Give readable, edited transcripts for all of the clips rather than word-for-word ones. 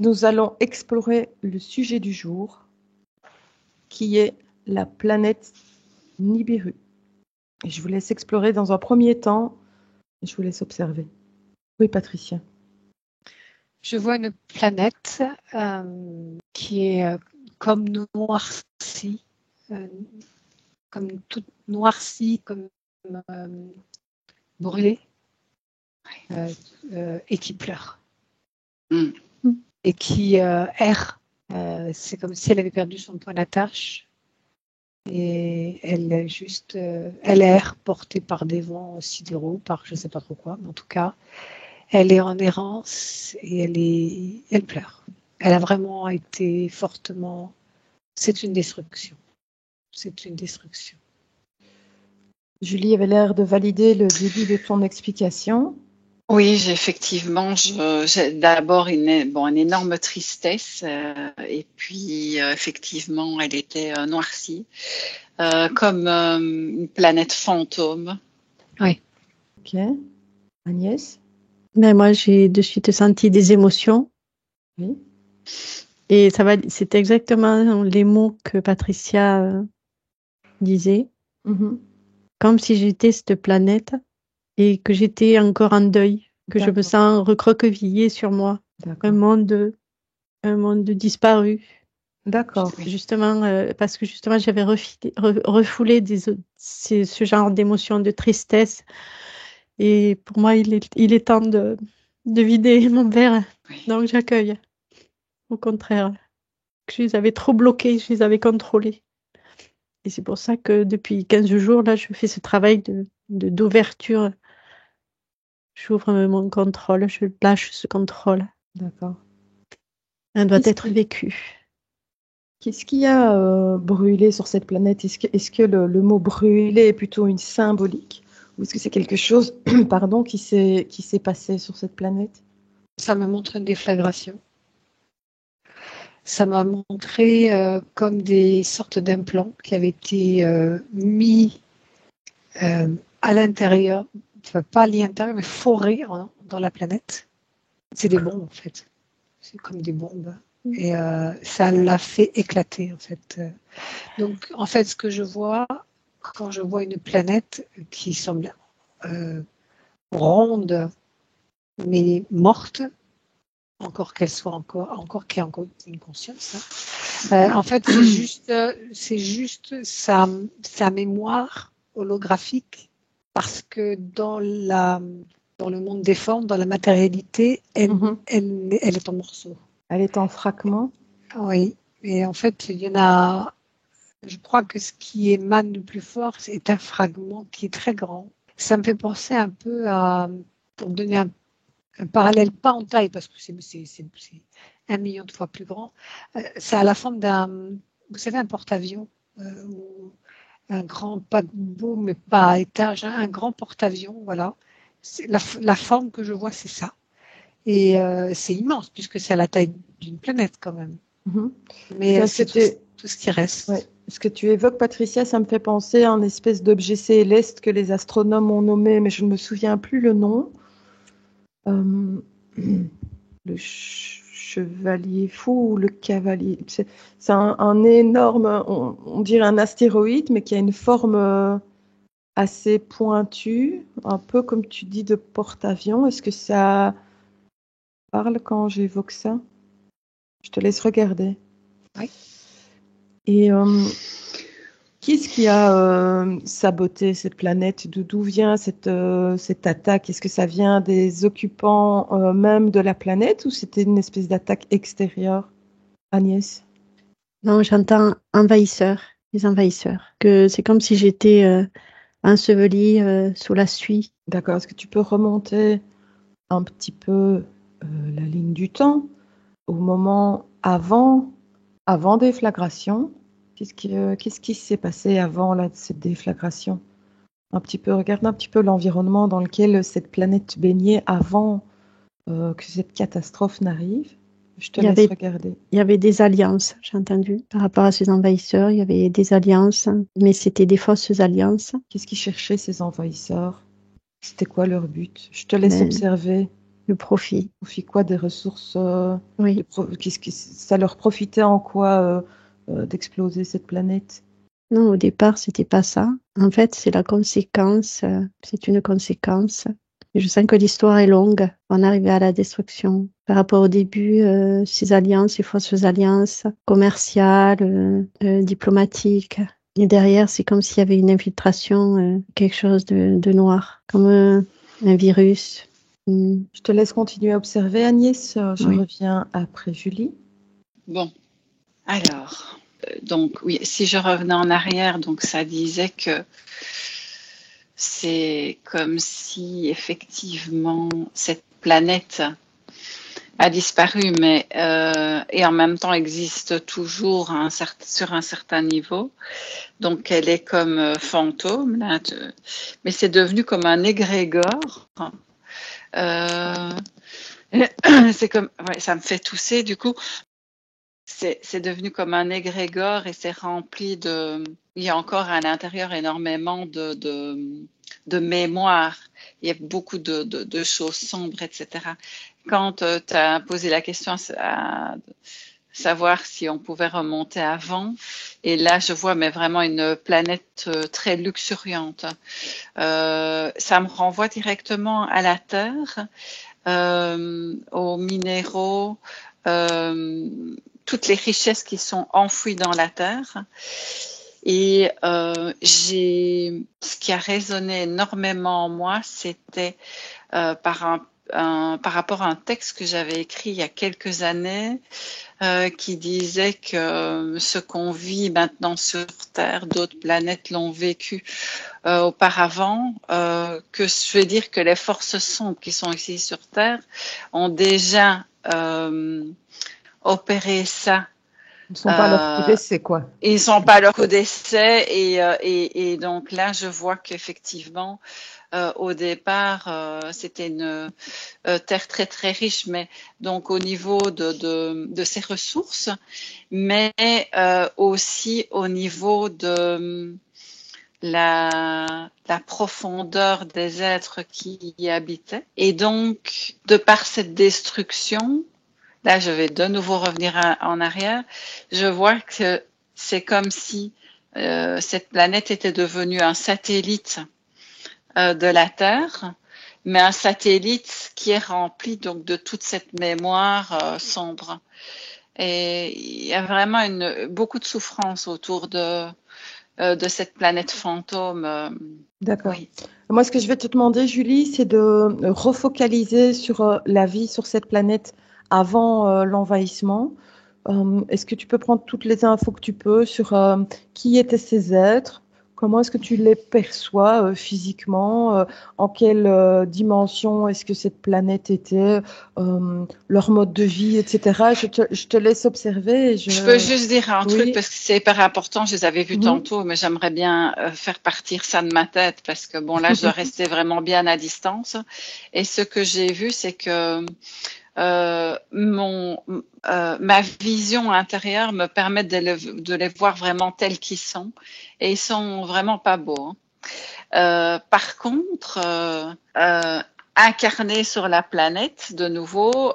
Nous allons explorer le sujet du jour, qui est la planète Nibiru. Et je vous laisse explorer dans un premier temps, et je vous laisse observer. Oui, Patricia. Je vois une planète qui est comme noircie, comme toute noircie, comme brûlée, et qui pleure. Et qui erre. C'est comme si elle avait perdu son point d'attache. Et elle est juste, elle erre, portée par des vents sidéraux, par je ne sais pas trop quoi, mais en tout cas, elle est en errance et elle pleure. Elle a vraiment été fortement. C'est une destruction. C'est une destruction. Julie avait l'air de valider le début de ton explication. Oui, effectivement, j'ai d'abord une énorme tristesse et puis effectivement, elle était noircie, comme une planète fantôme. Oui. Ok. Agnès? Mais moi, j'ai de suite senti des émotions. Oui. Et c'est exactement les mots que Patricia disait. Mm-hmm. Comme si j'étais cette planète et que j'étais encore en deuil, que je me sens recroquevillée sur moi. Un monde disparu. D'accord. Justement, parce que justement, j'avais refoulé ce genre d'émotions de tristesse. Et pour moi, il est temps de vider mon verre. Oui. Donc, j'accueille. Au contraire. Je les avais trop bloqués, je les avais contrôlés. Et c'est pour ça que depuis 15 jours, là, je fais ce travail d'ouverture. J'ouvre mon contrôle, je lâche ce contrôle. D'accord. Elle doit être vécue. Qu'est-ce qu'il y a brûlé sur cette planète? Est-ce que le mot brûlé est plutôt une symbolique? Ou est-ce que c'est quelque chose pardon, qui s'est passé sur cette planète? Ça me montre une déflagration. Ça m'a montré comme des sortes d'implants qui avaient été mis à l'intérieur, enfin, pas à l'intérieur, mais forés dans la planète. C'est des bombes en fait. C'est comme des bombes. Et ça l'a fait éclater en fait. Donc en fait, ce que je vois quand je vois une planète qui semble ronde mais morte, encore qu'elle soit encore qu'il y ait encore une conscience. En fait, c'est juste sa mémoire holographique, parce que dans le monde des formes, dans la matérialité, elle est en morceaux. Elle est en fragments. Oui, et en fait, il y en a. Je crois que ce qui émane le plus fort, c'est un fragment qui est très grand. Ça me fait penser un peu à, pour donner un parallèle, pas en taille, parce que c'est 1 million de fois plus grand. C'est à la forme vous savez, un porte-avions, ou un grand paquebot, mais pas à étage, hein, un grand porte-avions, voilà. La forme que je vois, c'est ça. Et c'est immense, puisque c'est à la taille d'une planète quand même. Mm-hmm. Mais c'est tout ce qui reste. Ouais. Ce que tu évoques, Patricia, ça me fait penser à un espèce d'objet céleste que les astronomes ont nommé, mais je ne me souviens plus le nom. Le chevalier fou ou le cavalier. C'est un énorme, on dirait un astéroïde, mais qui a une forme assez pointue, un peu comme tu dis de porte-avions. Est-ce que ça parle quand j'évoque ça? Je te laisse regarder. Oui. Et qu'est-ce qui a saboté cette planète? D'où vient cette attaque? Est-ce que ça vient des occupants même de la planète, ou c'était une espèce d'attaque extérieure, Agnès? Non, j'entends envahisseurs, les envahisseurs. Que c'est comme si j'étais ensevelie sous la suie. D'accord. Est-ce que tu peux remonter un petit peu la ligne du temps au moment avant déflagration? Qu'est-ce qui s'est passé avant cette déflagration? Regarde un petit peu l'environnement dans lequel cette planète baignait avant que cette catastrophe n'arrive. Je te Il y laisse avait, regarder. il y avait des alliances, j'ai entendu, par rapport à ces envahisseurs. Il y avait des alliances, mais c'était des fausses alliances. Qu'est-ce qu'ils cherchaient, ces envahisseurs? C'était quoi leur but? Je te laisse Mais observer. le profit, Profit quoi des ressources oui. ça leur profitait en quoi d'exploser cette planète? Non, au départ, c'était pas ça. En fait, c'est la conséquence, c'est une conséquence. Et je sens que l'histoire est longue. On arrivait à la destruction. Par rapport au début, ces alliances, ces fausses alliances commerciales, diplomatiques. Et derrière, c'est comme s'il y avait une infiltration, quelque chose de noir, comme un virus. Je te laisse continuer à observer, Agnès. Je Oui. reviens après Julie. Bon, alors, donc oui, si je revenais en arrière, donc ça disait que c'est comme si effectivement cette planète a disparu, mais et en même temps existe toujours sur un certain niveau. Donc elle est comme fantôme, là, mais c'est devenu comme un égrégore. Euh, c'est comme, ouais, ça me fait tousser du coup. C'est devenu comme un égrégore et c'est rempli de. Il y a encore à l'intérieur énormément de mémoire. Il y a beaucoup de choses sombres, etc. Quand tu as posé la question à savoir si on pouvait remonter avant, et là je vois mais vraiment une planète très luxuriante. Ça me renvoie directement à la Terre, aux minéraux. Toutes les richesses qui sont enfouies dans la terre. Et ce qui a résonné énormément en moi, c'était par rapport à un texte que j'avais écrit il y a quelques années, qui disait que ce qu'on vit maintenant sur Terre, d'autres planètes l'ont vécu auparavant, que je veux dire que les forces sombres qui sont ici sur Terre ont déjà opéré ça. Ils ne sont pas à leur coup d'essai, quoi. Ils ne sont pas à leur coup d'essai et donc là, je vois qu'effectivement, au départ, c'était une terre très très riche, mais donc au niveau de ses ressources, mais aussi au niveau de la profondeur des êtres qui y habitaient. Et donc, de par cette destruction, là, je vais de nouveau revenir en arrière. Je vois que c'est comme si cette planète était devenue un satellite de la Terre, mais un satellite qui est rempli donc de toute cette mémoire sombre. Et il y a vraiment beaucoup de souffrance autour de cette planète fantôme. D'accord. Oui. Moi, ce que je vais te demander, Julie, c'est de refocaliser sur la vie sur cette planète avant l'envahissement. Est-ce que tu peux prendre toutes les infos que tu peux sur qui étaient ces êtres? Comment est-ce que tu les perçois physiquement? En quelle dimension est-ce que cette planète était? Leur mode de vie, etc. Je te laisse observer. Je peux juste dire un truc Oui. parce que c'est hyper important. Je les avais vus Mhm. tantôt, mais j'aimerais bien faire partir ça de ma tête parce que bon là, je dois rester vraiment bien à distance. Et ce que j'ai vu, c'est que ma vision intérieure me permet de les voir vraiment tels qu'ils sont, et ils sont vraiment pas beaux. Par contre, incarnés sur la planète, de nouveau,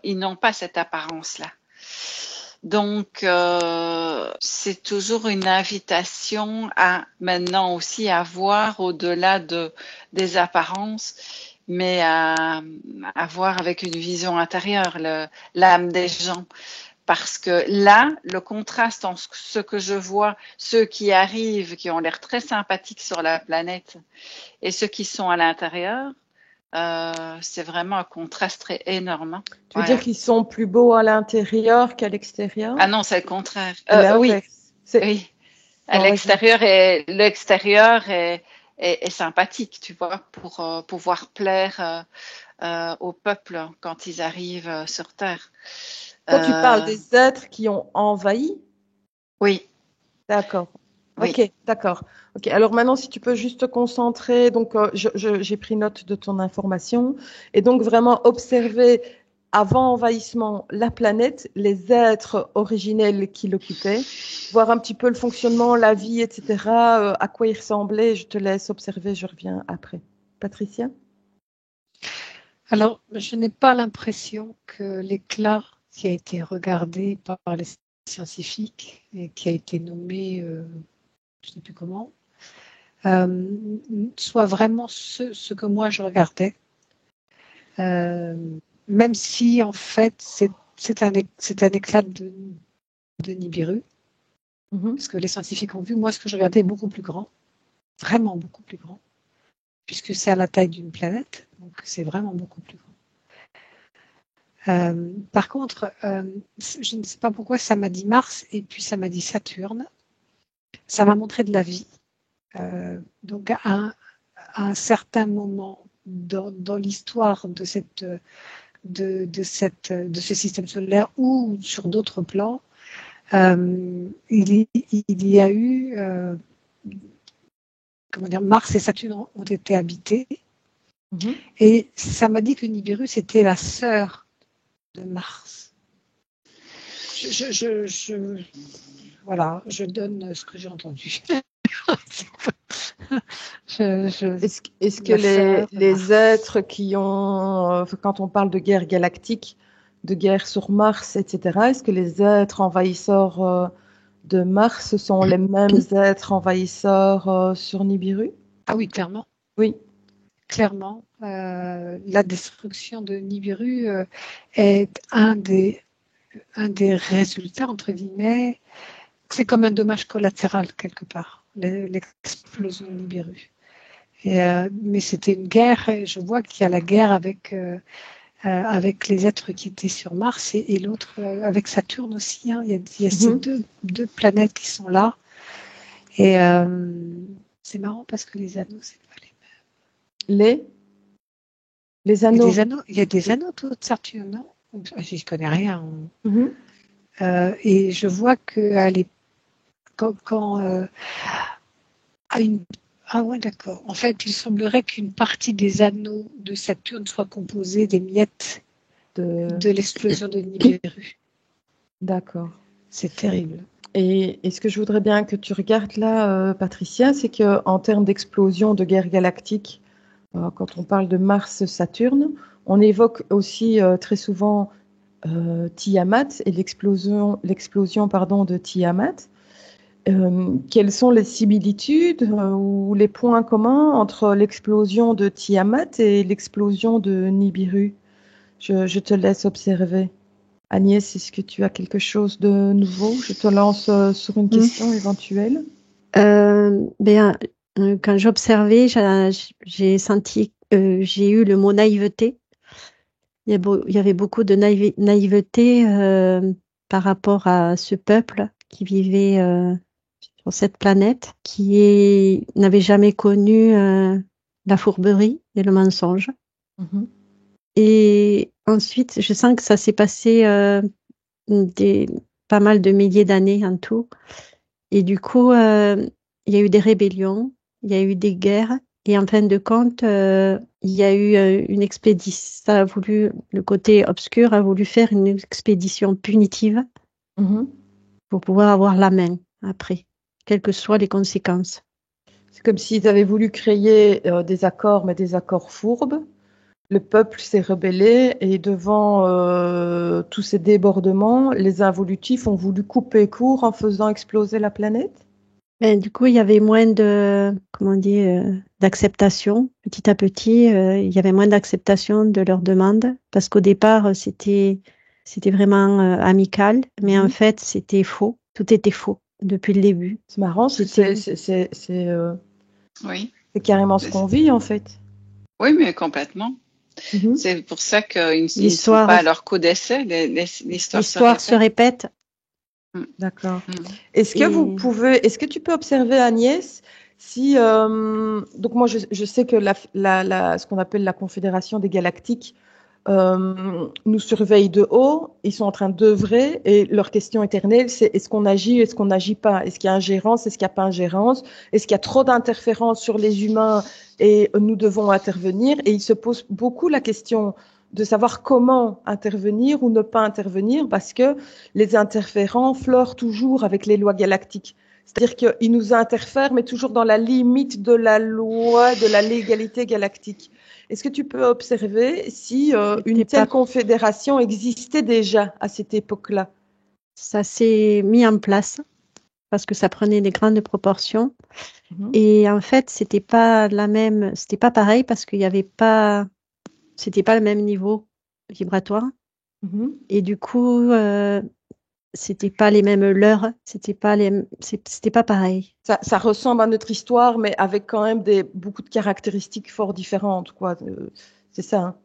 ils n'ont pas cette apparence-là. Donc, c'est toujours une invitation à maintenant aussi à voir au-delà des apparences, mais à voir avec une vision intérieure l'âme des gens. Parce que là, le contraste entre ce que je vois, ceux qui arrivent, qui ont l'air très sympathiques sur la planète, et ceux qui sont à l'intérieur, c'est vraiment un contraste très énorme. Tu veux dire qu'ils sont plus beaux à l'intérieur qu'à l'extérieur? Ah non, c'est le contraire. Oui, oui. À l'extérieur, l'extérieur est sympathique, tu vois, pour pouvoir plaire au peuple quand ils arrivent sur Terre. Toi, tu parles des êtres qui ont envahi? Oui. D'accord. Oui. Ok, d'accord. Ok, alors maintenant, si tu peux juste te concentrer, donc j'ai pris note de ton information, et donc vraiment observer avant envahissement la planète, les êtres originels qui l'occupaient, voir un petit peu le fonctionnement, la vie, etc., à quoi ils ressemblaient. Je te laisse observer, je reviens après. Patricia? Alors, je n'ai pas l'impression que l'éclat qui a été regardé par les scientifiques et qui a été nommé, je ne sais plus comment, soit vraiment ce que moi je regardais. Même si en fait c'est un éclat de Nibiru, parce que les scientifiques ont vu, moi ce que je regardais est beaucoup plus grand, vraiment beaucoup plus grand, puisque c'est à la taille d'une planète, donc c'est vraiment beaucoup plus grand. Par contre, je ne sais pas pourquoi ça m'a dit Mars et puis ça m'a dit Saturne. Ça m'a montré de la vie. Donc à un certain moment dans l'histoire de ce système solaire ou sur d'autres plans, il y a eu, Mars et Saturne ont été habités. Et ça m'a dit que Nibiru, c'était la sœur de Mars. Voilà, je donne ce que j'ai entendu. Est-ce que les êtres qui ont, quand on parle de guerre galactique, de guerre sur Mars, etc., est-ce que les êtres envahisseurs de Mars sont les mêmes êtres envahisseurs sur Nibiru? Ah oui, clairement. Oui. Clairement. La destruction de Nibiru est un des résultats, entre guillemets. C'est comme un dommage collatéral, quelque part, l'explosion de Nibiru. Mais c'était une guerre, et je vois qu'il y a la guerre avec les êtres qui étaient sur Mars et l'autre avec Saturne aussi. Hein. Il y a ces deux planètes qui sont là. Et c'est marrant parce que les anneaux, c'est pas les mêmes. Les anneaux. Il y a des anneaux autour de Saturne, non? Je ne connais rien. Et je vois que ah ouais, d'accord. En fait, il semblerait qu'une partie des anneaux de Saturne soit composée des miettes de l'explosion de Nibiru. D'accord. C'est terrible. Et ce que je voudrais bien que tu regardes là, Patricia, c'est qu'en termes d'explosion de guerre galactique, quand on parle de Mars-Saturne, on évoque aussi très souvent Tiamat et l'explosion de Tiamat. Quelles sont les similitudes ou les points communs entre l'explosion de Tiamat et l'explosion de Nibiru? Je te laisse observer. Agnès, est-ce que tu as quelque chose de nouveau? Je te lance sur une question éventuelle. Quand j'observais, j'ai senti, j'ai eu le mot naïveté. Il y avait beaucoup de naïveté par rapport à ce peuple qui vivait sur cette planète, qui n'avait jamais connu la fourberie et le mensonge. Et ensuite, je sens que ça s'est passé pas mal de milliers d'années en tout. Et du coup, il y a eu des rébellions, il y a eu des guerres. Et en fin de compte, il y a eu une expédition. Le côté obscur a voulu faire une expédition punitive pour pouvoir avoir la main après, quelles que soient les conséquences. C'est comme s'ils avaient voulu créer des accords, mais des accords fourbes. Le peuple s'est rebellé et devant tous ces débordements, les involutifs ont voulu couper court en faisant exploser la planète. Du coup, il y avait moins d'acceptation. Petit à petit, il y avait moins d'acceptation de leurs demandes parce qu'au départ, c'était vraiment amical, mais en fait, c'était faux. Tout était faux depuis le début. C'est marrant, c'est carrément ce qu'on vit en fait. Oui, mais complètement. C'est pour ça qu'ils ne sont pas à leur coup d'essai. L'histoire se répète. D'accord. Est-ce que tu peux observer, Agnès, si donc moi je sais que ce qu'on appelle la Confédération des Galactiques nous surveillent de haut, ils sont en train d'œuvrer et leur question éternelle, c'est est-ce qu'on agit, est-ce qu'on n'agit pas, est-ce qu'il y a ingérence, est-ce qu'il n'y a pas ingérence, est-ce qu'il y a trop d'interférences sur les humains et nous devons intervenir. Et ils se posent beaucoup la question de savoir comment intervenir ou ne pas intervenir parce que les interférents fleurent toujours avec les lois galactiques. C'est-à-dire qu'ils nous interfèrent, mais toujours dans la limite de la loi, de la légalité galactique. Est-ce que tu peux observer si une telle confédération existait déjà à cette époque-là? Ça s'est mis en place parce que ça prenait des grandes proportions. Mhm. Et en fait, c'était pas pareil parce qu'il y avait pas, c'était pas le même niveau vibratoire. Mhm. Et du coup, c'était pas les mêmes leurres, c'était pas pareil. Ça ressemble à notre histoire, mais avec quand même beaucoup de caractéristiques fort différentes, quoi. C'est ça, hein?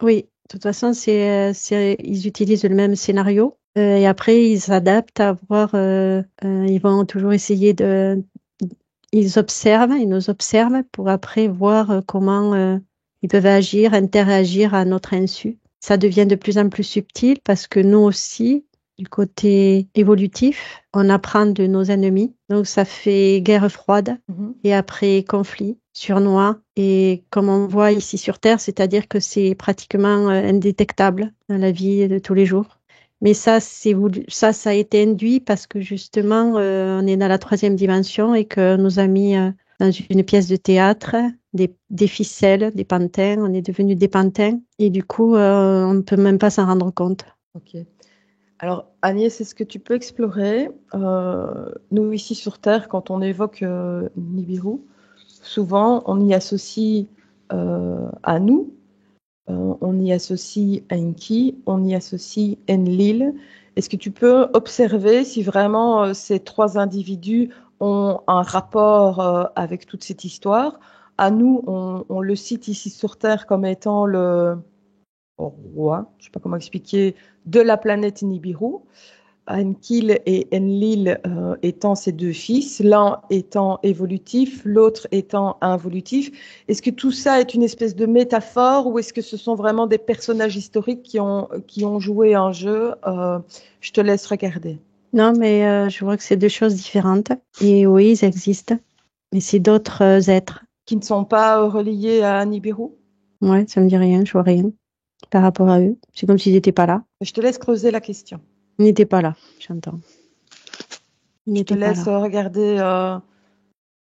Oui, de toute façon, ils utilisent le même scénario. Et après, ils s'adaptent à voir, ils vont toujours essayer ils nous observent pour après voir comment ils peuvent agir, interagir à notre insu. Ça devient de plus en plus subtil parce que nous aussi, du côté évolutif, on apprend de nos ennemis. Donc ça fait guerre froide Mhm. et après conflit, surnois. Et comme on voit ici sur Terre, c'est-à-dire que c'est pratiquement indétectable dans la vie de tous les jours. Mais ça a été induit parce que justement, on est dans la 3e dimension et que nous a mis dans une pièce de théâtre des ficelles, des pantins. On est devenus des pantins et du coup, on ne peut même pas s'en rendre compte. Ok. Alors, Agnès, est-ce que tu peux explorer, nous ici sur Terre, quand on évoque Nibiru, souvent on y associe à nous, on y associe Enki, on y associe Enlil. Est-ce que tu peux observer si vraiment ces 3 individus ont un rapport avec toute cette histoire? À nous, on le cite ici sur Terre comme étant le roi, je ne sais pas comment expliquer, de la planète Nibiru. Enkil et Enlil étant ses 2 fils, l'un étant évolutif, l'autre étant involutif. Est-ce que tout ça est une espèce de métaphore ou est-ce que ce sont vraiment des personnages historiques qui ont joué un jeu? Je te laisse regarder. Non, mais je vois que c'est 2 choses différentes. Et oui, ils existent, mais c'est d'autres êtres. Qui ne sont pas reliés à Nibiru? Ouais, ça me dit rien, je vois rien par rapport à eux. C'est comme s'ils n'étaient pas là. Je te laisse creuser la question. Ils n'étaient pas là, j'entends. Ils Je te n'étaient pas laisse là. regarder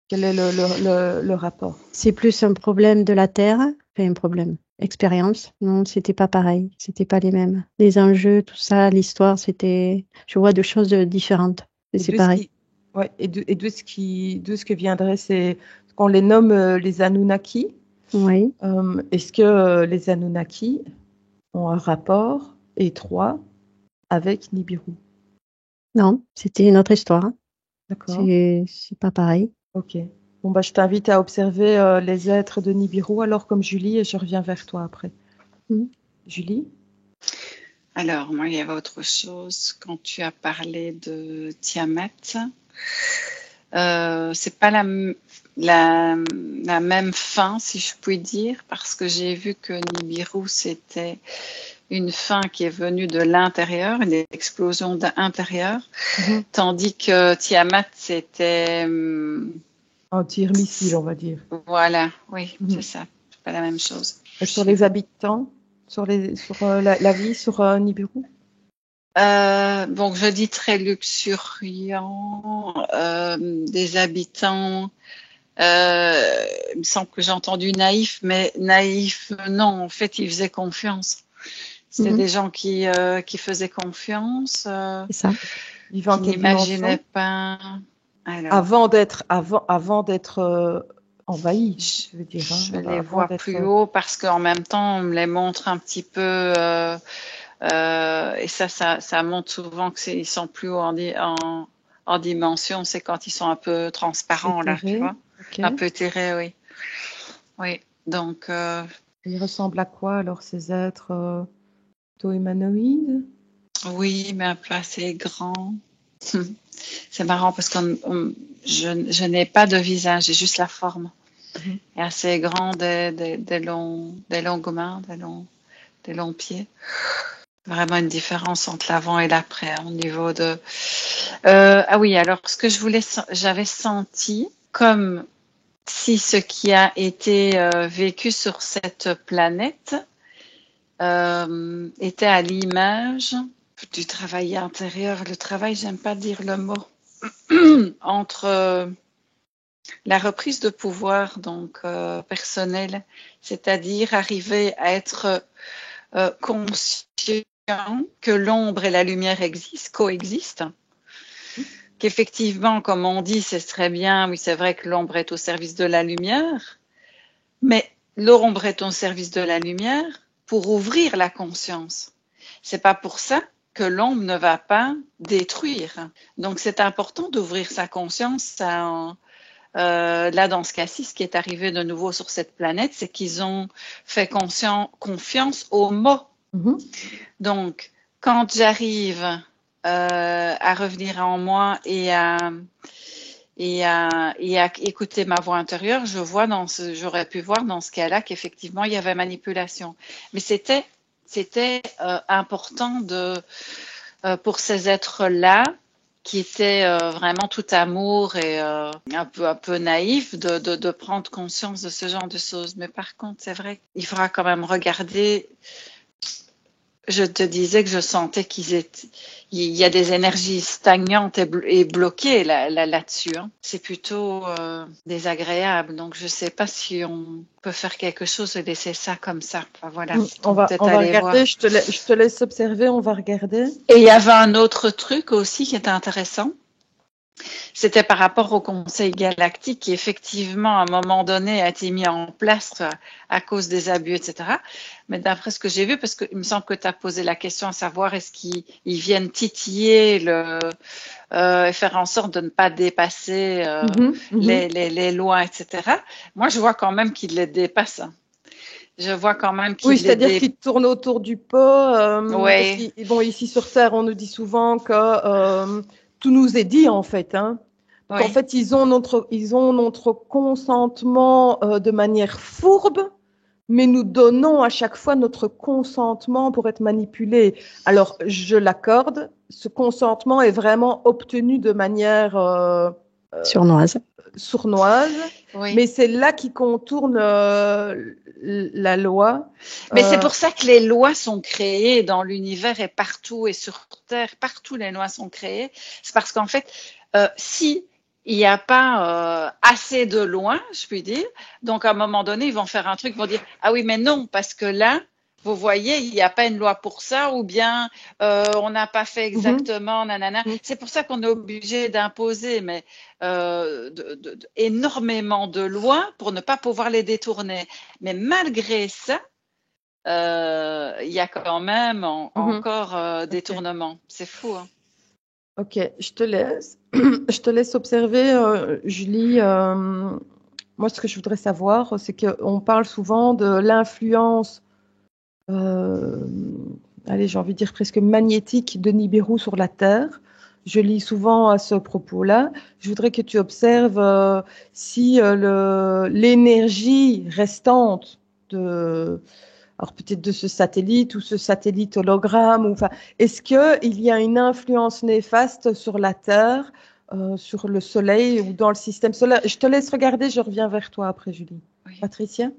quel est le rapport. C'est plus un problème de la Terre, enfin un problème. Expérience, non, c'était pas pareil, c'était pas les mêmes. Les enjeux, tout ça, l'histoire, je vois 2 choses différentes. Et c'est pareil. Ouais, et d'où ce que viendrait, c'est qu'on les nomme les Anunnaki. Oui, Est-ce que les Anunnaki ont un rapport étroit avec Nibiru? non, c'était une autre histoire. D'accord. C'est pas pareil. Ok. Bon, bah, je t'invite à observer les êtres de Nibiru, alors comme Julie, et je reviens vers toi après. Mhm. Julie? Alors, moi, il y avait autre chose quand tu as parlé de Tiamat. C'est pas la même fin, si je puis dire, parce que j'ai vu que Nibiru, c'était une fin qui est venue de l'intérieur, une explosion d'intérieur, tandis que Tiamat, c'était... Un tir-missile, on va dire. Voilà, oui, c'est ça. C'est pas la même chose. Et sur les habitants, sur la vie sur Nibiru? Donc, je dis très luxuriant, des habitants. Il me semble que j'ai entendu naïf, mais naïf, non. En fait, ils faisaient confiance. C'était des gens qui faisaient confiance, C'est ça. Vivant en qui quelle n'imaginaient dimension? pas. Alors, Avant d'être envahi, je veux dire. je Hein, les avant vois d'être. plus haut parce qu'en même temps, on me les montre un petit peu. Et ça montre souvent qu'ils sont plus haut en dimension. C'est quand ils sont un peu transparents, là, tu Éthéré. vois. Ok. Un peu éthérés, oui. Oui, donc, Ils ressemblent à quoi alors ces êtres plutôt humanoïdes? oui, mais un peu assez grand. C'est marrant parce que je n'ai pas de visage, j'ai juste la forme. Mhm. Et assez grand, des longues mains, des longs pieds. Vraiment une différence entre l'avant et l'après au niveau de. Ah oui, alors ce que j'avais senti comme si ce qui a été vécu sur cette planète était à l'image du travail intérieur. Le travail, j'aime pas dire le mot. Entre la reprise de pouvoir donc personnel, c'est-à-dire arriver à être conscient que l'ombre et la lumière coexistent, qu'effectivement, comme on dit, c'est très bien, oui, c'est vrai que l'ombre est au service de la lumière, mais l'ombre est au service de la lumière pour ouvrir la conscience. C'est pas pour ça que l'ombre ne va pas détruire. Donc, c'est important d'ouvrir sa conscience là, dans ce cas-ci, ce qui est arrivé de nouveau sur cette planète, c'est qu'ils ont fait confiance aux mots. Donc, quand j'arrive à revenir en moi et à écouter ma voix intérieure, j'aurais pu voir dans ce cas-là qu'effectivement, il y avait manipulation. Mais c'était important pour ces êtres-là, qui étaient vraiment tout amour et un peu naïf, de prendre conscience de ce genre de choses. Mais par contre, c'est vrai qu'il faudra quand même regarder. Je te disais que je sentais il y a des énergies stagnantes et bloquées là-dessus. Hein. C'est plutôt désagréable. Donc, je ne sais pas si on peut faire quelque chose et laisser ça comme ça. Enfin, voilà. On va regarder. Je te laisse observer. On va regarder. Et il y avait un autre truc aussi qui était intéressant. C'était par rapport au Conseil galactique qui, effectivement, à un moment donné, a été mis en place à cause des abus, etc. Mais d'après ce que j'ai vu, parce qu'il me semble que tu as posé la question à savoir est-ce qu'ils viennent titiller et faire en sorte de ne pas dépasser les lois, etc. Moi, je vois quand même qu'ils les dépassent. Je vois quand même qu'ils c'est-à-dire qu'ils tournent autour du pot. Oui. Bon, ici sur Terre, on nous dit souvent que tout nous est dit, en fait. Hein. Donc, en fait, ils ont notre consentement de manière fourbe, mais nous donnons à chaque fois notre consentement pour être manipulés. Alors, je l'accorde, ce consentement est vraiment obtenu de manière sournoise. Oui. Mais c'est là qui contourne la loi. Mais c'est pour ça que les lois sont créées dans l'univers et partout et sur Terre, partout les lois sont créées. C'est parce qu'en fait, si il n'y a pas assez de lois, je puis dire, donc à un moment donné, ils vont faire un truc, ils vont dire ah oui, mais non, parce que là, vous voyez, il n'y a pas une loi pour ça, ou bien on n'a pas fait exactement, nanana. C'est pour ça qu'on est obligé d'imposer mais énormément de lois pour ne pas pouvoir les détourner. Mais malgré ça, il y a quand même encore détournement. C'est fou. Hein. Ok, je te laisse. Je te laisse observer, Julie. Moi, ce que je voudrais savoir, c'est qu'on parle souvent de l'influence, allez, j'ai envie de dire presque magnétique de Nibiru sur la Terre. Je lis souvent à ce propos-là. Je voudrais que tu observes si l'énergie restante alors peut-être de ce satellite ou ce satellite hologramme, est-ce qu'il y a une influence néfaste sur la Terre, sur le Soleil ou dans le système solaire? Je te laisse regarder, je reviens vers toi après, Julie. Oui. Patricia?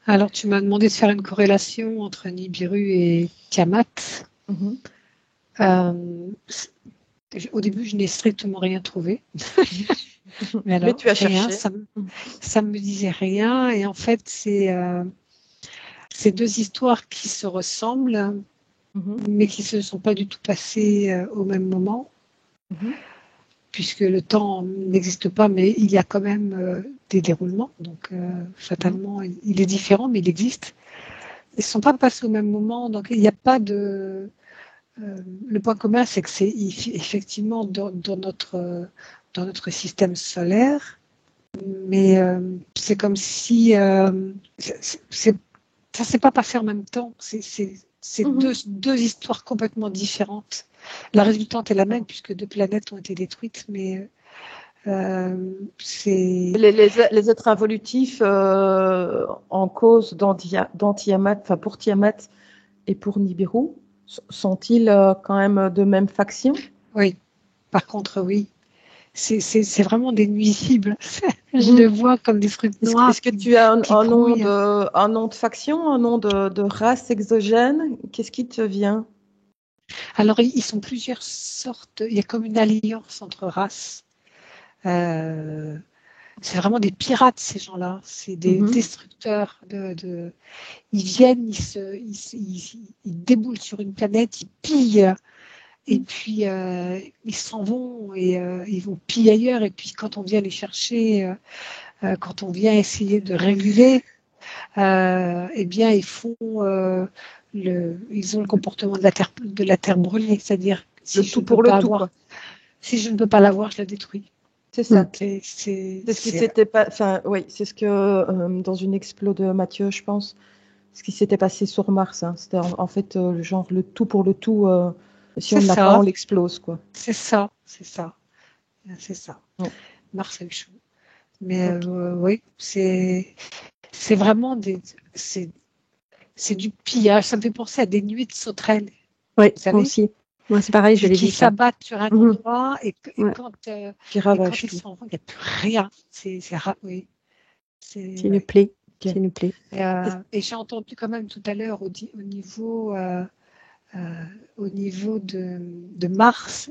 Alors, tu m'as demandé de faire une corrélation entre Nibiru et Tiamat. Au début, je n'ai strictement rien trouvé. Mais tu as cherché. Ça me disait rien. Et en fait, c'est deux histoires qui se ressemblent, mais qui ne se sont pas du tout passées au même moment. Puisque le temps n'existe pas, mais il y a quand même des déroulements. Donc, fatalement, il est différent, mais il existe. Ils ne sont pas passés au même moment, donc il n'y a pas de... le point commun, c'est que c'est effectivement dans notre système solaire, mais c'est comme si ça ne s'est pas passé en même temps. C'est deux histoires complètement différentes. La résultante est la même puisque deux planètes ont été détruites, mais C'est Les êtres involutifs en cause dans Tiamat, enfin pour Tiamat et pour Nibiru, sont-ils quand même de même faction? oui. Par contre, oui. C'est vraiment des nuisibles. Je les vois comme des trucs noirs Est-ce que tu as qui grouillent. un nom de faction, un nom de race exogène? Qu'est-ce qui te vient? Alors, ils sont plusieurs sortes. Il y a comme une alliance entre races. Euh, c'est vraiment des pirates, ces gens-là. C'est des destructeurs. Ils viennent, ils déboulent sur une planète, ils pillent. Et puis, ils s'en vont et ils vont piller ailleurs. Et puis, quand on vient les chercher, quand on vient essayer de réguler, eh bien, ils ont le comportement de la terre brûlée, c'est-à-dire Le tout pour le tout, quoi. si je ne peux pas l'avoir, je la détruis. C'est ça. C'est ce qui s'était pas, enfin, oui, c'est ce que dans une explo de Mathieu, je pense, ce qui s'était passé sur Mars. Hein. C'était en fait genre le tout pour le tout. Si on ne l'a pas, on l'explose, quoi. C'est ça. Ouais. Mars est chaud. Mais oui, c'est vraiment c'est du pillage. Ça me fait penser à des nuées de sauterelles. Oui, moi aussi. Moi, c'est pareil, je l'ai vu. Qui s'abattent sur un endroit et quand ils s'en vont, il n'y a plus rien. Oui. C'est une plaie. Okay. C'est une plaie. Et j'ai entendu quand même tout à l'heure au niveau de Mars,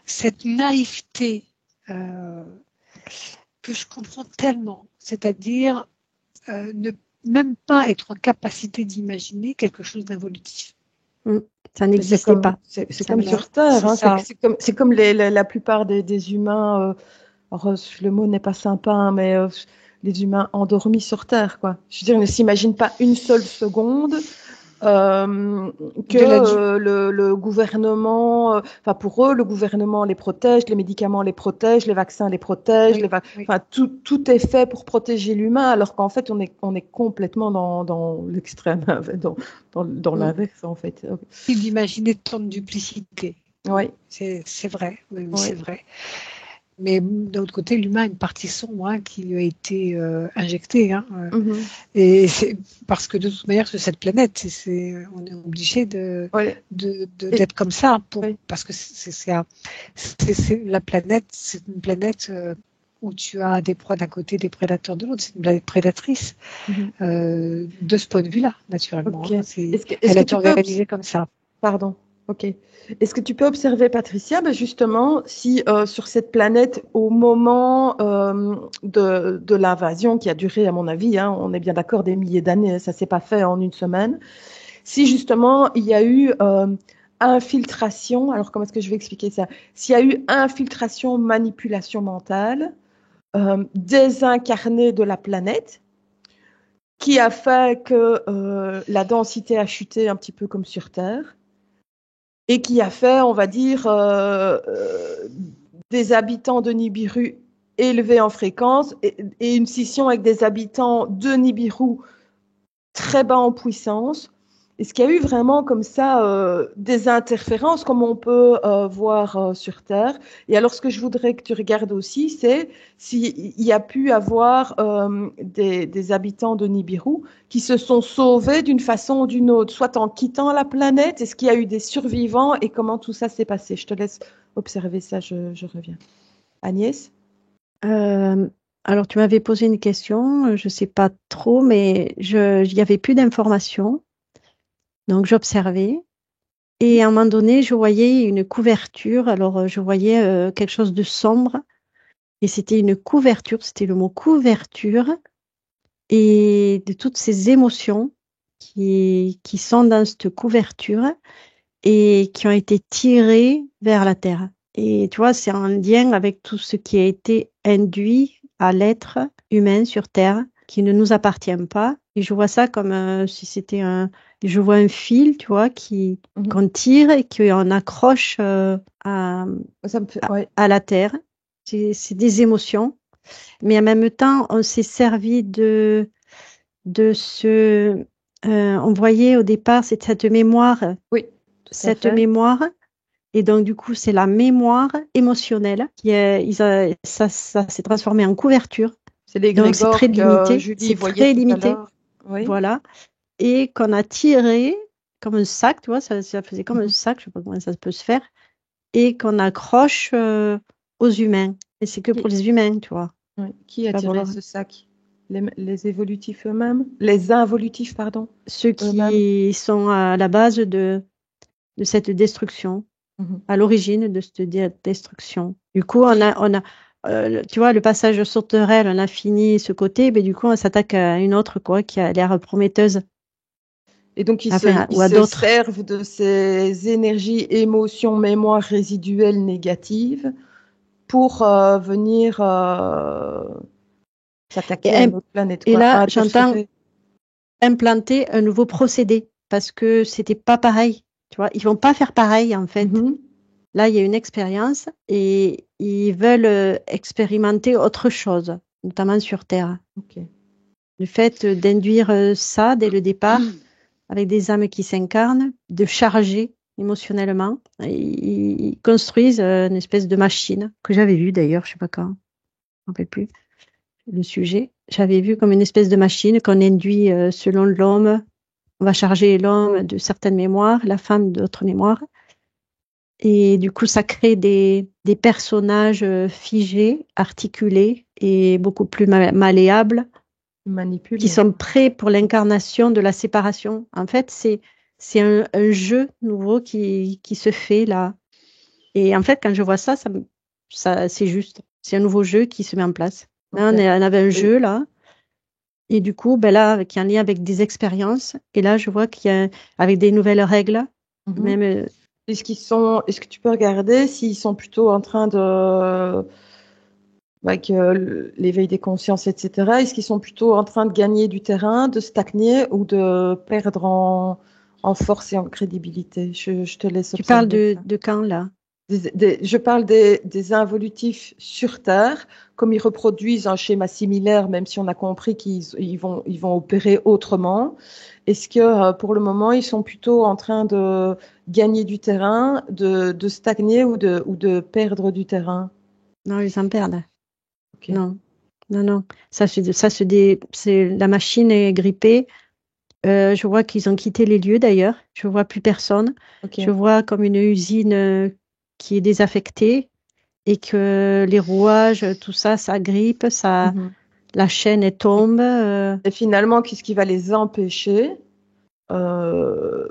cette naïveté que je comprends tellement, c'est-à-dire ne même pas être en capacité d'imaginer quelque chose d'involutif. Ça n'existait pas. C'est comme sur Terre. Hein, c'est comme la plupart des humains. Alors, le mot n'est pas sympa, hein, mais les humains endormis sur Terre, quoi. Je veux dire, ils ne s'imaginent pas une seule seconde que le gouvernement, enfin pour eux, le gouvernement les protège, les médicaments les protègent, les vaccins les protègent, enfin tout est fait pour protéger l'humain, alors qu'en fait on est complètement dans l'extrême, dans l'inverse en fait. D'imaginer tant de duplicité. Oui. C'est vrai, oui, c'est vrai. Mais d'un autre côté, l'humain a une partie sombre qui lui a été injectée. Et c'est parce que de toute manière, sur cette planète, on est obligé d'être comme ça. Parce que la planète, c'est une planète où tu as des proies d'un côté, des prédateurs de l'autre. C'est une planète prédatrice de ce point de vue-là, naturellement. Okay. Elle a été organisée comme ça. Pardon. Ok. Est-ce que tu peux observer, Patricia, justement, si sur cette planète, au moment de l'invasion qui a duré, à mon avis, on est bien d'accord, des milliers d'années, ça ne s'est pas fait en une semaine, si justement il y a eu infiltration, alors comment est-ce que je vais expliquer ça? S'il y a eu infiltration, manipulation mentale, désincarnée de la planète, qui a fait que la densité a chuté un petit peu comme sur Terre, et qui a fait, on va dire, des habitants de Nibiru élevés en fréquence et une scission avec des habitants de Nibiru très bas en puissance. Est-ce qu'il y a eu vraiment comme ça des interférences comme on peut voir sur Terre? Et alors, ce que je voudrais que tu regardes aussi, c'est s'il y a pu avoir des habitants de Nibiru qui se sont sauvés d'une façon ou d'une autre, soit en quittant la planète, est-ce qu'il y a eu des survivants et comment tout ça s'est passé? Je te laisse observer ça, je reviens. Agnès? Alors, tu m'avais posé une question, je ne sais pas trop, mais il n'y avait plus d'informations. Donc, j'observais. Et à un moment donné, je voyais une couverture. Alors, je voyais quelque chose de sombre. Et c'était une couverture, c'était le mot couverture. Et de toutes ces émotions qui sont dans cette couverture et qui ont été tirées vers la terre. Et tu vois, c'est en lien avec tout ce qui a été induit à l'être humain sur Terre, qui ne nous appartient pas. Et je vois ça comme si c'était je vois un fil, tu vois, qu'on tire et qu'on accroche à la Terre. C'est des émotions. Mais en même temps, on s'est servi de ce... on voyait au départ cette mémoire. Oui. Cette mémoire Et donc, du coup, c'est la mémoire émotionnelle ça s'est transformé en couverture. C'est les Donc, c'est très grégores que limité. Julie C'est voyait très tout à limité. l'heure. Oui. Voilà. Et qu'on a tiré comme un sac, tu vois, ça faisait comme un Mhm. sac, je sais pas comment ça peut se faire, et qu'on accroche aux humains. Et c'est que pour les humains, tu vois. Oui. Qui a Pas tiré pour ce sac? Les évolutifs eux-mêmes? Les involutifs, pardon. ceux Eux-mêmes. qui sont à la base de cette destruction, Mhm. à l'origine de cette destruction. Du coup, tu vois, le passage sauterelle, on a fini ce côté, mais du coup, on s'attaque à une autre, quoi, qui a l'air prometteuse. Et donc, Enfin, ils ou à se d'autres. servent de ces énergies, émotions, mémoires résiduelles négatives pour venir s'attaquer à Et, notre planète, et quoi, là, j'entends interférer. implanter un nouveau procédé parce que c'était pas pareil. Tu vois, ils vont pas faire pareil en fait. Mhm. Là, il y a une expérience et ils veulent expérimenter autre chose, notamment sur Terre. Ok. Le fait d'induire ça dès le départ, avec des âmes qui s'incarnent, de charger émotionnellement. Ils construisent une espèce de machine que j'avais vue d'ailleurs, je sais pas quand, je ne me rappelle plus le sujet. J'avais vu comme une espèce de machine qu'on induit selon l'homme. On va charger l'homme de certaines mémoires, la femme d'autres mémoires. Et du coup, ça crée des personnages figés, articulés et beaucoup plus malléables, qui Manipuler. sont prêts pour l'incarnation de la séparation. En fait, c'est un jeu nouveau qui se fait là. Et en fait, quand je vois ça, c'est juste. C'est un nouveau jeu qui se met en place. Là, Ok. on avait un Et- jeu là. Et du coup, ben là, qui est en lien avec des expériences. Et là, je vois qu'il y a, avec des nouvelles règles, Mhm. même Est-ce que tu peux regarder s'ils sont plutôt en train de, avec l'éveil des consciences, etc., est-ce qu'ils sont plutôt en train de gagner du terrain, de stagner ou de perdre en force et en crédibilité? Je te laisse tu parles observer ça. de quand là? Je parle des involutifs sur Terre, comme ils reproduisent un schéma similaire, même si on a compris ils vont opérer autrement. Est-ce que pour le moment, ils sont plutôt en train de gagner du terrain, de stagner ou de perdre du terrain? Non, ils en perdent. Ok. Non, non, non. C'est la machine est grippée. Je vois qu'ils ont quitté les lieux d'ailleurs. Je vois plus personne. Je Ok. vois comme une usine qui est désaffectée et que les rouages, tout ça, ça grippe, Mhm. la chaîne elle tombe. Et finalement, qu'est-ce qui va les empêcher? euh,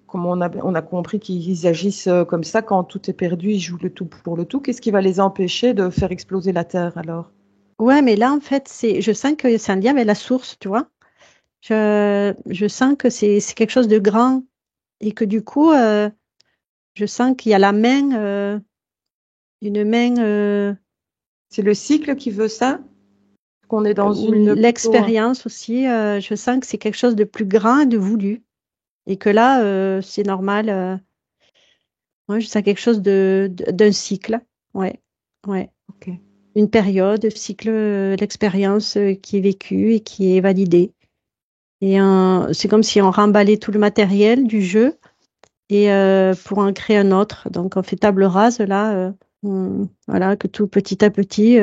Comme on a compris qu'ils agissent comme ça, quand tout est perdu, ils jouent le tout pour le tout. Qu'est-ce qui va les empêcher de faire exploser la Terre alors? Ouais, mais là en fait, je sens que c'est un lien avec la source, tu vois. Je sens que c'est quelque chose de grand et que du coup, je sens qu'il y a la main, une main C'est le cycle qui veut ça? Qu'on est dans ou une plutôt. l'expérience aussi. Je sens que c'est quelque chose de plus grand et de voulu et que là, c'est normal. Ouais, je sens quelque chose d'un cycle. Ouais, ouais. Ok. Une période, cycle, l'expérience qui est vécue et qui est validée. Et c'est comme si on remballait tout le matériel du jeu et pour en créer un autre. Donc on fait table rase là, voilà, que tout petit à petit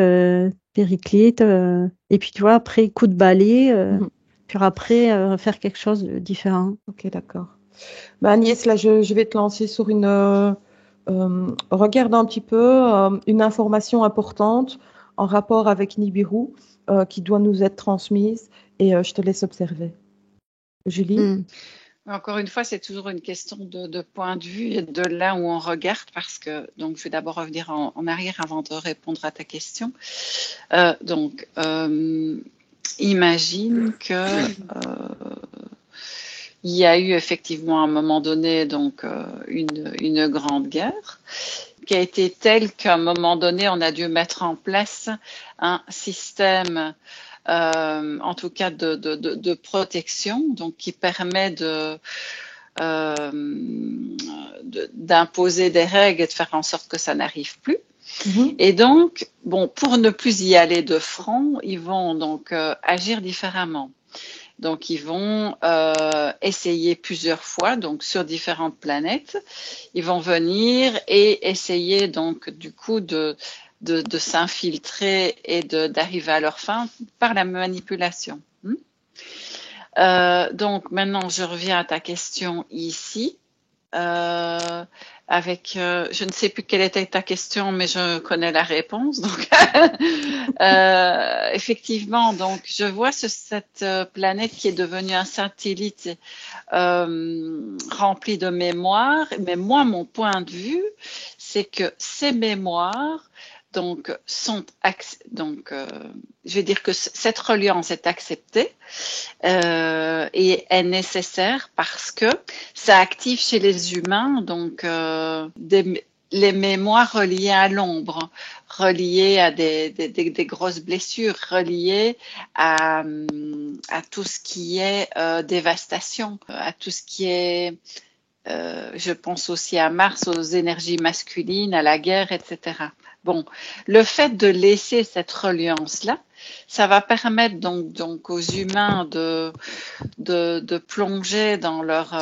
périclite. Et puis tu vois, après coup de balai, Mhm. puis après faire quelque chose de différent. Ok, d'accord. Bah, Agnès, là, je vais te lancer sur regarde un petit peu une information importante en rapport avec Nibiru qui doit nous être transmise et je te laisse observer. Julie? Mm. Encore une fois, c'est toujours une question de point de vue et de là où on regarde, parce que, donc, je vais d'abord revenir en arrière avant de répondre à ta question. Imagine que il y a eu effectivement à un moment donné donc une grande guerre qui a été telle qu'à un moment donné, on a dû mettre en place un système, en tout cas de protection, donc qui permet d'imposer des règles et de faire en sorte que ça n'arrive plus. Mhm. Et donc, bon, pour ne plus y aller de front, ils vont donc agir différemment. Donc, ils vont essayer plusieurs fois, donc sur différentes planètes. Ils vont venir et essayer donc du coup de s'infiltrer et d'arriver à leur fin par la manipulation. Donc maintenant, je reviens à ta question ici. Je ne sais plus quelle était ta question, mais je connais la réponse. Donc, effectivement, donc je vois cette planète qui est devenue un satellite rempli de mémoire. Mais moi, mon point de vue, c'est que ces mémoires donc je vais dire que cette reliance est acceptée et est nécessaire parce que ça active chez les humains donc les mémoires reliées à l'ombre, reliées à des grosses blessures, reliées à tout ce qui est dévastation, à tout ce qui est je pense aussi à Mars, aux énergies masculines, à la guerre, etc. Bon, le fait de laisser cette reliance-là, ça va permettre donc aux humains de plonger dans leur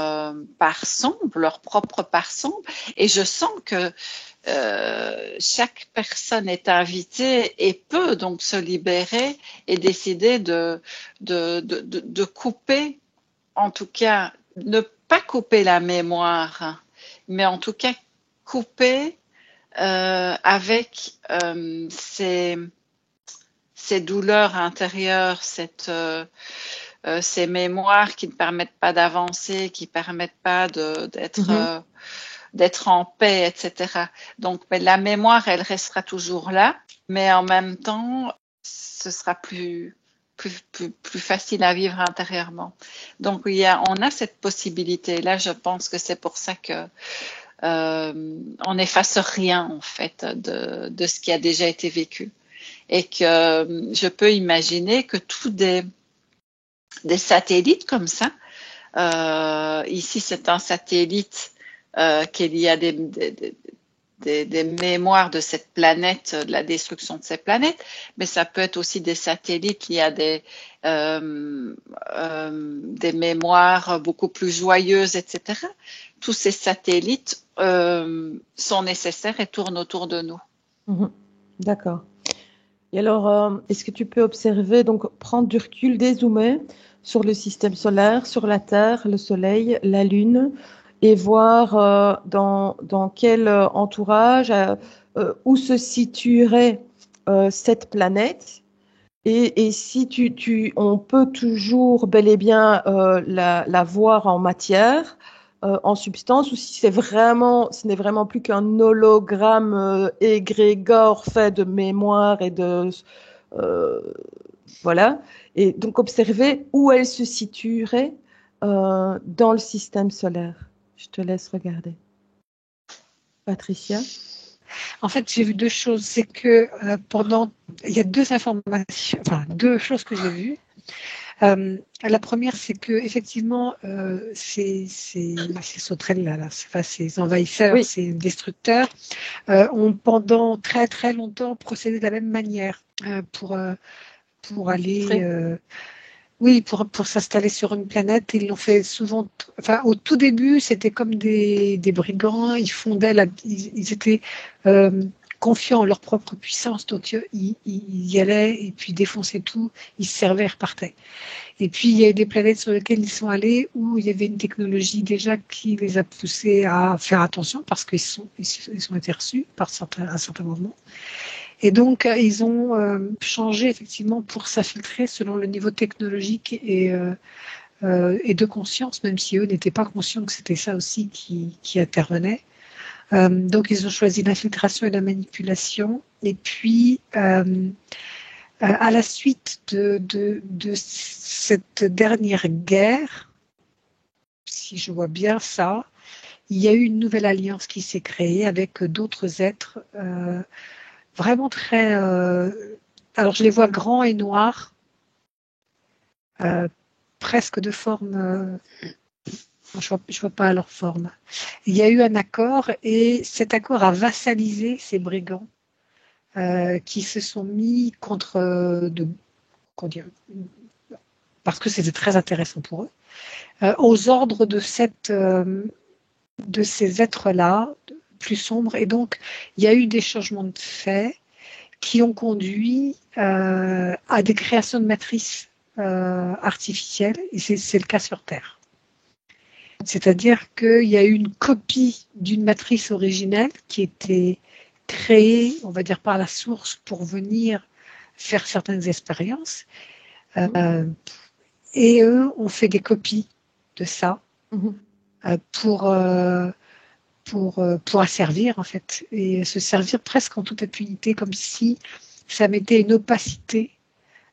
part sombre, leur propre part sombre. Et je sens que chaque personne est invitée et peut donc se libérer et décider de couper, en tout cas, ne pas couper la mémoire, mais en tout cas couper avec ces douleurs intérieures, ces mémoires qui ne permettent pas d'avancer, qui ne permettent pas d'être en paix, etc. Donc, mais la mémoire, elle restera toujours là, mais en même temps, ce sera plus facile à vivre intérieurement. Donc, on a cette possibilité-là. Je pense que c'est pour ça que on n'efface rien en fait de ce qui a déjà été vécu, et que je peux imaginer que tous des satellites comme ça, ici c'est un satellite qui est lié à des mémoires de cette planète, de la destruction de cette planète, mais ça peut être aussi des satellites liés à des mémoires beaucoup plus joyeuses, etc. Tous ces satellites sont nécessaires et tournent autour de nous. D'accord. Et alors, est-ce que tu peux observer, donc prendre du recul, dézoomer sur le système solaire, sur la Terre, le Soleil, la Lune, et voir dans quel entourage, où se situerait cette planète, et si on peut toujours bel et bien la voir en matière, en substance, ou si ce n'est vraiment plus qu'un hologramme égrégore fait de mémoire et voilà. Et donc observer où elle se situerait dans le système solaire. Je te laisse regarder. Patricia? En fait, j'ai vu deux choses. C'est que il y a deux choses que j'ai vues. La première, c'est que effectivement, ces sauterelles-là, ces envahisseurs, ces destructeurs, ont pendant très très longtemps procédé de la même manière pour aller. Pour s'installer sur une planète. Ils l'ont fait souvent. Enfin, au tout début, c'était comme des brigands. Ils étaient confiants en leur propre puissance, donc ils y allaient et puis défonçaient tout. Ils se servaient et repartaient. Et puis, il y a eu des planètes sur lesquelles ils sont allés où il y avait une technologie déjà qui les a poussés à faire attention parce qu'ils ont été reçus par un certain moment. Et donc, ils ont changé effectivement pour s'infiltrer selon le niveau technologique et de conscience, même si eux n'étaient pas conscients que c'était ça aussi qui intervenait. Donc, ils ont choisi l'infiltration et la manipulation. Et puis, à la suite de cette dernière guerre, si je vois bien ça, il y a eu une nouvelle alliance qui s'est créée avec d'autres êtres vraiment très... alors, je les vois grands et noirs, presque de forme... je vois pas leur forme. Il y a eu un accord et cet accord a vassalisé ces brigands qui se sont mis contre parce que c'était très intéressant pour eux, aux ordres de ces êtres-là, plus sombres. Et donc, il y a eu des changements de fait qui ont conduit à des créations de matrices artificielles, et c'est le cas sur Terre. C'est-à-dire qu'il y a eu une copie d'une matrice originelle qui était créée, on va dire, par la source pour venir faire certaines expériences. Et eux ont fait des copies de ça pour asservir, en fait, et se servir presque en toute impunité, comme si ça mettait une opacité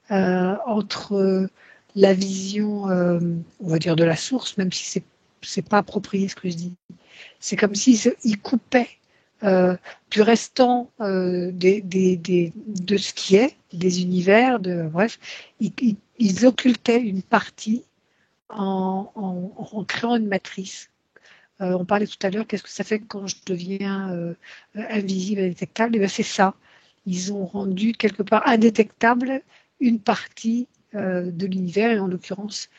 entre la vision, on va dire, de la source, même si c'est pas approprié ce que je dis. C'est comme s'ils coupaient du restant de ce qui est, des univers, bref, ils occultaient une partie en créant une matrice. On parlait tout à l'heure, qu'est-ce que ça fait quand je deviens invisible, indétectable? Et bien c'est ça. Ils ont rendu quelque part indétectable une partie de l'univers, et en l'occurrence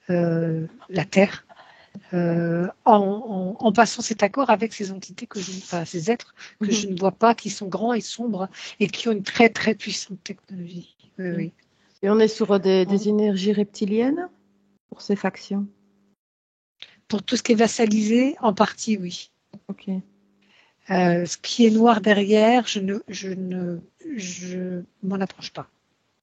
la Terre, en passant cet accord avec ces entités ces êtres que je ne vois pas, qui sont grands et sombres et qui ont une très très puissante technologie. Oui. Et on est sur des énergies reptiliennes pour ces factions? Pour tout ce qui est vassalisé, en partie, oui. Ok. Ce qui est noir derrière, je m'en approche pas.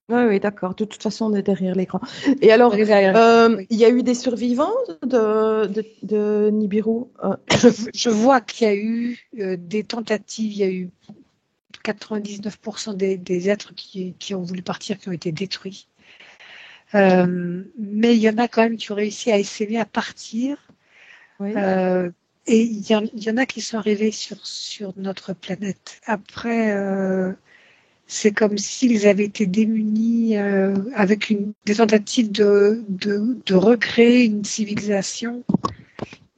Oui, d'accord. De toute façon, on est derrière l'écran. Et alors, il y a eu des survivants de Nibiru? Je vois qu'il y a eu des tentatives. Il y a eu 99% des êtres qui ont voulu partir, qui ont été détruits. Mais il y en a quand même qui ont réussi à essayer à partir. Oui. Et il y en a qui sont arrivés sur notre planète. Après, c'est comme s'ils avaient été démunis avec des tentatives de recréer une civilisation.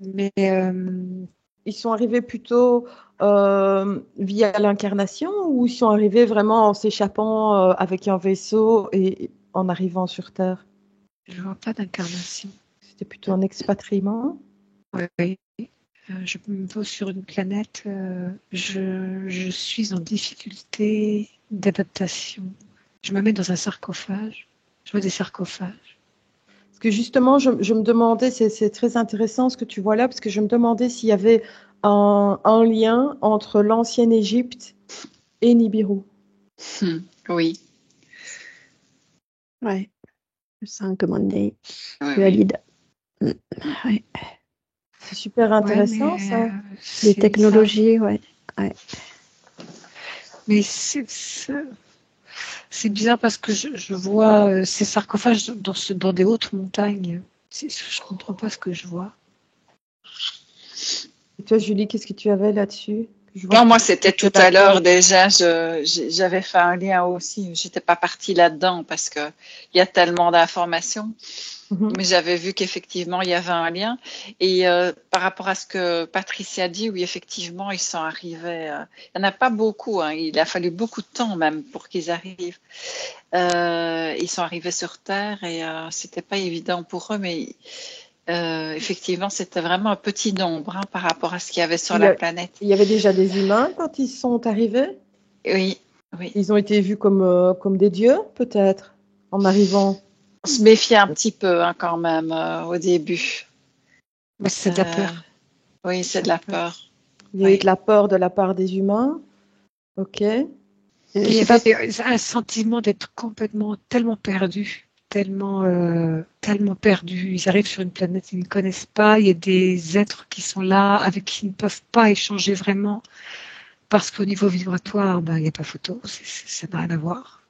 Mais ils sont arrivés plutôt via l'incarnation, ou ils sont arrivés vraiment en s'échappant avec un vaisseau et en arrivant sur Terre? je ne vois pas d'incarnation. C'était plutôt un expatriement? Oui. Je me pose sur une planète, je suis en difficulté d'adaptation. Je me mets dans un sarcophage. Je vois des sarcophages. Parce que justement, je me demandais, c'est très intéressant ce que tu vois là, parce que je me demandais s'il y avait un lien entre l'ancienne Égypte et Nibiru. Oui. Ouais. Le 5 Monday. Oui, Valide. Ouais. C'est super intéressant, ça. Les technologies, ouais. Mais c'est bizarre parce que je vois ces sarcophages dans des hautes montagnes. Je ne comprends pas ce que je vois. Et toi, Julie, qu'est-ce que tu avais là-dessus? Non, moi, c'était tout à l'heure déjà. J'avais fait un lien aussi. J'étais pas partie là-dedans parce que il y a tellement d'informations. Mais j'avais vu qu'effectivement, il y avait un lien. Et par rapport à ce que Patricia dit, oui, effectivement, ils sont arrivés. Il n'y en a pas beaucoup. Hein, il a fallu beaucoup de temps même pour qu'ils arrivent. Ils sont arrivés sur Terre et c'était pas évident pour eux, mais effectivement, c'était vraiment un petit nombre par rapport à ce qu'il y avait sur la planète. Il y avait déjà des humains quand ils sont arrivés? Oui. Ils ont été vus comme des dieux, peut-être, en arrivant. On se méfiait un petit peu quand même au début. Mais c'est de la peur. Oui, c'est de la peur. Il y a eu de la peur de la part des humains. Ok. Il y avait un sentiment d'être tellement perdu. Tellement perdus. Ils arrivent sur une planète qu'ils ne connaissent pas. Il y a des êtres qui sont là, avec qui ils ne peuvent pas échanger vraiment. Parce qu'au niveau vibratoire, il n'y a pas photo. Ça n'a rien à voir.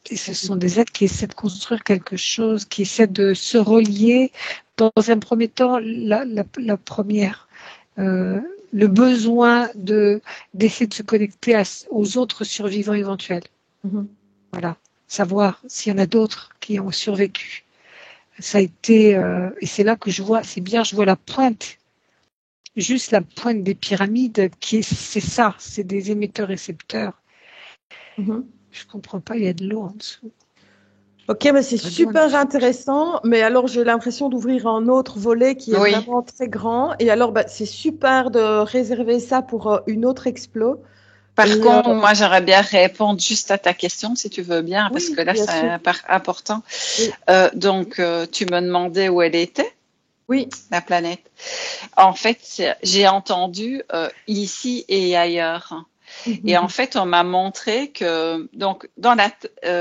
Et ce sont des êtres qui essaient de construire quelque chose, qui essaient de se relier. Dans un premier temps, la première, le besoin d'essayer de se connecter aux autres survivants éventuels. Voilà. Savoir s'il y en a d'autres qui ont survécu. Ça a été, et c'est là que je vois la pointe, juste la pointe des pyramides, c'est ça, c'est des émetteurs-récepteurs. Je comprends pas, il y a de l'eau en dessous. Ok, mais c'est super intéressant. Mais alors, j'ai l'impression d'ouvrir un autre volet qui est Oui. vraiment très grand. Et alors, c'est super de réserver ça pour une autre explo. Par Et, contre, moi, j'aurais bien répondre juste à ta question, si tu veux bien, parce oui, que là, bien c'est sûr. important. Oui. Donc, tu me demandais où elle était, Oui. la planète. En fait, j'ai entendu ici et ailleurs. Et en fait, on m'a montré que donc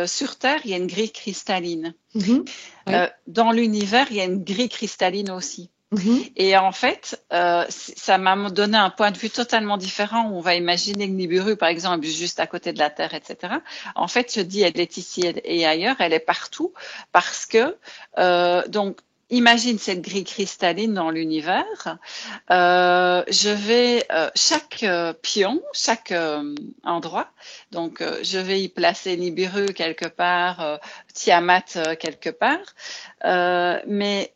sur Terre, il y a une grille cristalline. Mhm. Oui. Dans l'univers, il y a une grille cristalline aussi. Mhm. Et en fait, ça m'a donné un point de vue totalement différent où on va imaginer que Nibiru, par exemple, est juste à côté de la Terre, etc. En fait, je dis, elle est ici et ailleurs, elle est partout parce que, donc, imagine cette grille cristalline dans l'univers. Chaque pion, chaque endroit, donc je vais y placer Nibiru quelque part, Tiamat quelque part, mais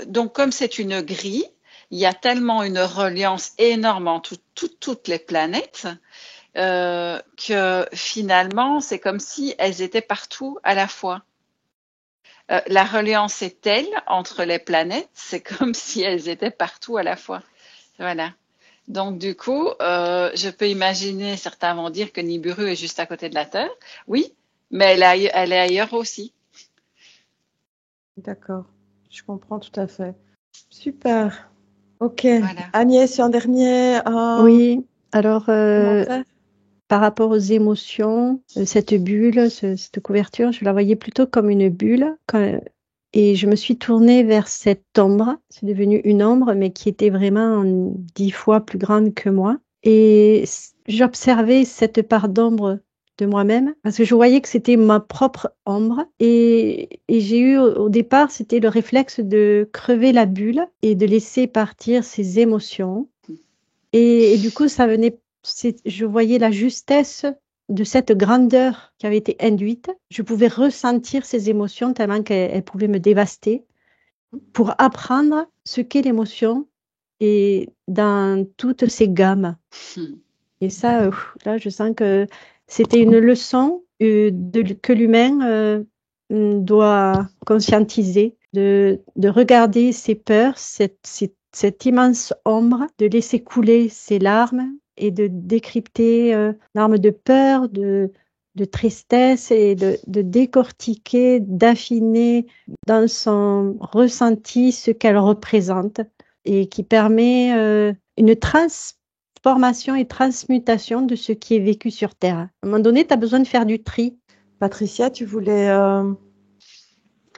donc, comme c'est une grille, il y a tellement une reliance énorme entre toutes les planètes que finalement, c'est comme si elles étaient partout à la fois. La reliance est telle entre les planètes, c'est comme si elles étaient partout à la fois. Voilà. Donc, du coup, je peux imaginer, certains vont dire que Nibiru est juste à côté de la Terre. Oui, mais elle est ailleurs aussi. D'accord. Je comprends tout à fait. Super. Ok. Voilà. Agnès, un dernier Oui, alors commentaire? par rapport aux émotions, cette bulle, cette couverture, je la voyais plutôt comme une bulle. Et je me suis tournée vers cette ombre. C'est devenu une ombre, mais qui était vraiment 10 fois plus grande que moi. Et j'observais cette part d'ombre de moi-même parce que je voyais que c'était ma propre ombre. Et j'ai eu au départ, c'était le réflexe de crever la bulle et de laisser partir ses émotions. Et du coup, je voyais la justesse de cette grandeur qui avait été induite. Je pouvais ressentir ces émotions tellement qu'elles pouvaient me dévaster pour apprendre ce qu'est l'émotion et dans toutes ses gammes. Et ça, là, je sens que c'était une leçon que l'humain doit conscientiser, de regarder ses peurs, cette immense ombre, de laisser couler ses larmes et de décrypter l'arme de peur, de tristesse et de décortiquer, d'affiner dans son ressenti ce qu'elle représente et qui permet une transformation et transmutation de ce qui est vécu sur Terre. À un moment donné, tu as besoin de faire du tri. Patricia, tu voulais...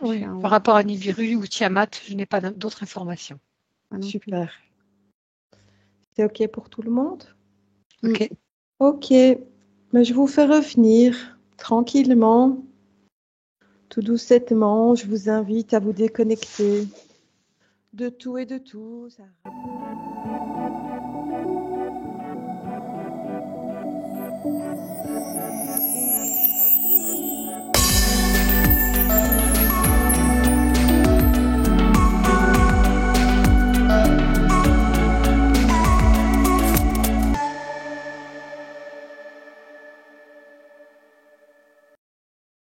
Oui, par rapport à Nibiru ou Tiamat, je n'ai pas d'autres informations. Super. C'est OK pour tout le monde? Ok. OK. Mais je vous fais revenir tranquillement, tout doucettement. Je vous invite à vous déconnecter de tout et de tout. Ça...